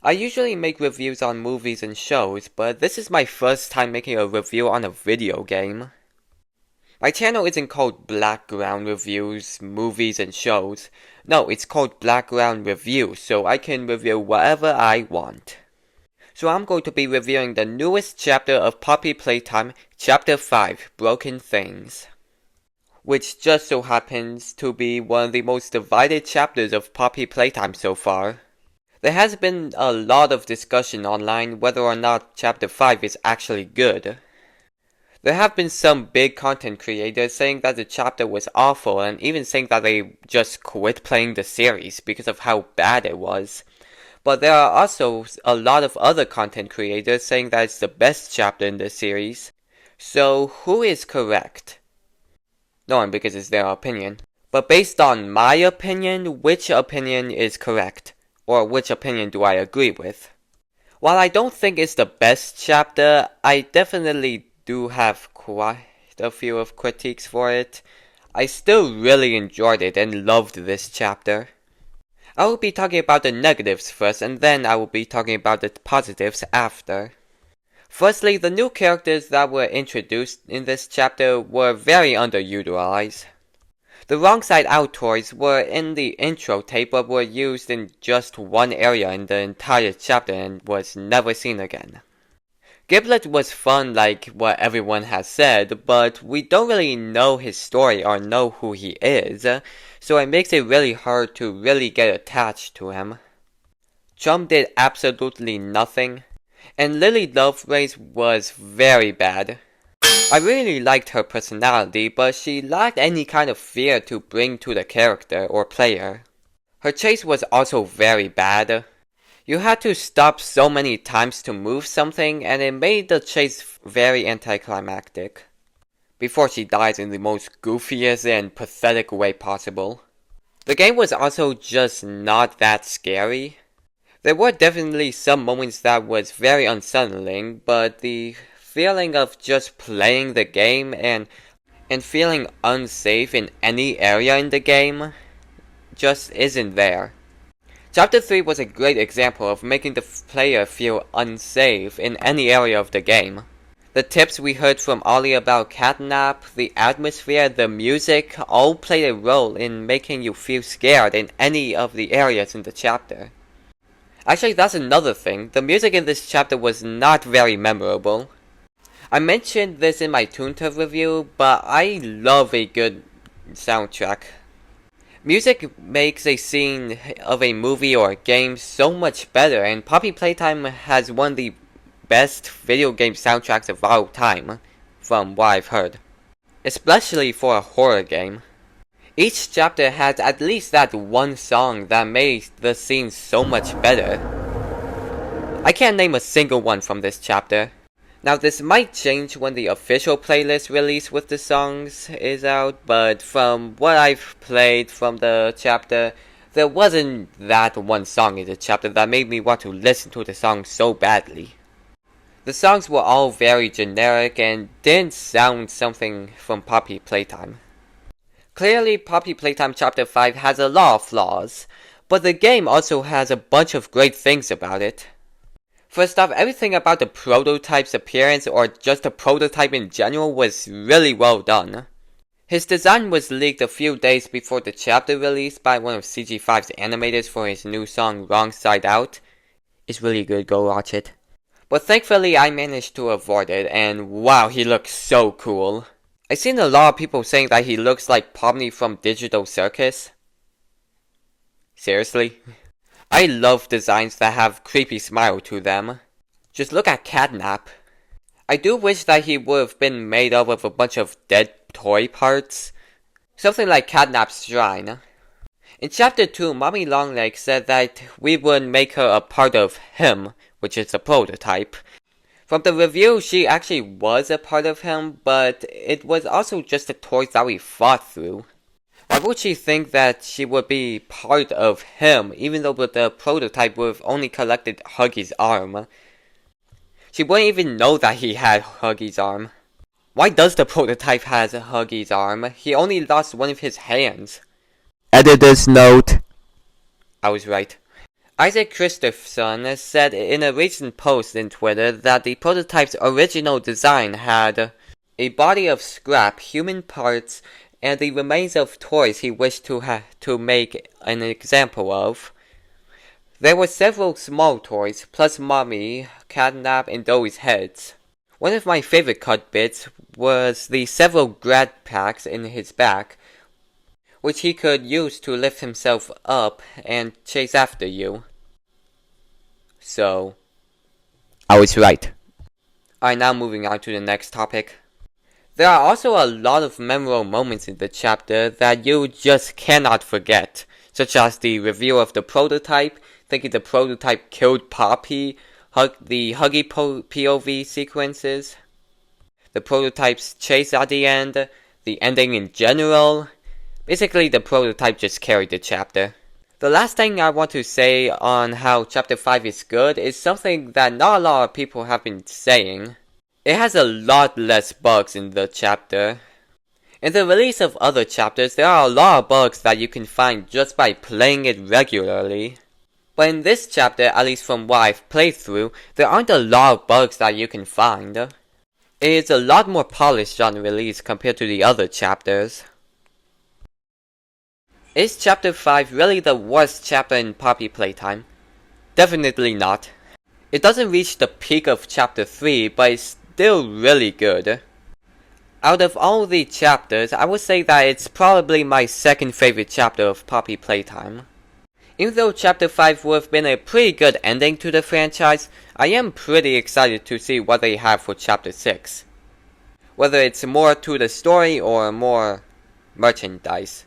I usually make reviews on movies and shows, but this is my first time making a review on a video game. My channel isn't called Blackground Reviews, Movies and Shows. No, it's called Blackground Reviews, so I can review whatever I want. So I'm going to be reviewing the newest chapter of Poppy Playtime, Chapter 5, Broken Things, which just so happens to be one of the most divided chapters of Poppy Playtime so far. There has been a lot of discussion online whether or not Chapter 5 is actually good. There have been some big content creators saying that the chapter was awful and even saying that they just quit playing the series because of how bad it was. But there are also a lot of other content creators saying that it's the best chapter in the series. So who is correct? No one, because it's their opinion. But based on my opinion, which opinion is correct? Or which opinion do I agree with? While I don't think it's the best chapter, I definitely do have quite a few of critiques for it. I still really enjoyed it and loved this chapter. I will be talking about the negatives first, and then I will be talking about the positives after. Firstly, the new characters that were introduced in this chapter were very underutilized. The Wrong Side Out toys were in the intro tape but were used in just one area in the entire chapter and was never seen again. Giblet was fun like what everyone has said, but we don't really know his story or know who he is, so it makes it really hard to really get attached to him. Chum did absolutely nothing, and Lily Lovelace was very bad. I really liked her personality, but she lacked any kind of fear to bring to the character or player. Her chase was also very bad. You had to stop so many times to move something, and it made the chase very anticlimactic. Before she dies in the most goofiest and pathetic way possible. The game was also just not that scary. There were definitely some moments that was very unsettling, but the feeling of just playing the game and feeling unsafe in any area in the game just isn't there. Chapter 3 was a great example of making the player feel unsafe in any area of the game. The tips we heard from Ollie about Catnap, the atmosphere, the music, all played a role in making you feel scared in any of the areas in the chapter. Actually, that's another thing. The music in this chapter was not very memorable. I mentioned this in my Toontown review, but I love a good soundtrack. Music makes a scene of a movie or a game so much better, and Poppy Playtime has one of the best video game soundtracks of all time, from what I've heard. Especially for a horror game. Each chapter has at least that one song that made the scene so much better. I can't name a single one from this chapter. Now this might change when the official playlist release with the songs is out, but from what I've played from the chapter, there wasn't that one song in the chapter that made me want to listen to the song so badly. The songs were all very generic and didn't sound something from Poppy Playtime. Clearly, Poppy Playtime Chapter 5 has a lot of flaws, but the game also has a bunch of great things about it. First off, everything about the prototype's appearance or just the prototype in general was really well done. His design was leaked a few days before the chapter release by one of CG5's animators for his new song Wrong Side Out. It's really good, go watch it. But thankfully I managed to avoid it, and wow, he looks so cool. I've seen a lot of people saying that he looks like Poppy from Digital Circus. Seriously? I love designs that have creepy smile to them. Just look at Catnap. I do wish that he would have been made up of a bunch of dead toy parts. Something like Catnap's shrine. In Chapter 2, Mommy Longlegs said that we would make her a part of him, which is a prototype. From the review, she actually was a part of him, but it was also just the toys that we fought through. Why would she think that she would be part of him, even though the prototype would have only collected Huggy's arm? She wouldn't even know that he had Huggy's arm. Why does the prototype have Huggy's arm? He only lost one of his hands. Editor's note. I was right. Isaac Christopherson said in a recent post in Twitter that the prototype's original design had a body of scrap human parts and the remains of toys he wished to make an example of. There were several small toys, plus Mommy, Catnap, and Doe's heads. One of my favorite cut bits was the several grad packs in his back, which he could use to lift himself up and chase after you. So, I was right. Alright, now moving on to the next topic. There are also a lot of memorable moments in the chapter that you just cannot forget, such as the reveal of the prototype, thinking the prototype killed Poppy, the Huggy POV sequences, the prototype's chase at the end, the ending in general. Basically, the prototype just carried the chapter. The last thing I want to say on how Chapter 5 is good is something that not a lot of people have been saying. It has a lot less bugs in the chapter. In the release of other chapters, there are a lot of bugs that you can find just by playing it regularly. But in this chapter, at least from what I've played through, there aren't a lot of bugs that you can find. It is a lot more polished on release compared to the other chapters. Is Chapter 5 really the worst chapter in Poppy Playtime? Definitely not. It doesn't reach the peak of Chapter 3, but it's still really good. Out of all the chapters, I would say that it's probably my second favorite chapter of Poppy Playtime. Even though Chapter 5 would have been a pretty good ending to the franchise, I am pretty excited to see what they have for Chapter 6. Whether it's more to the story or more merchandise.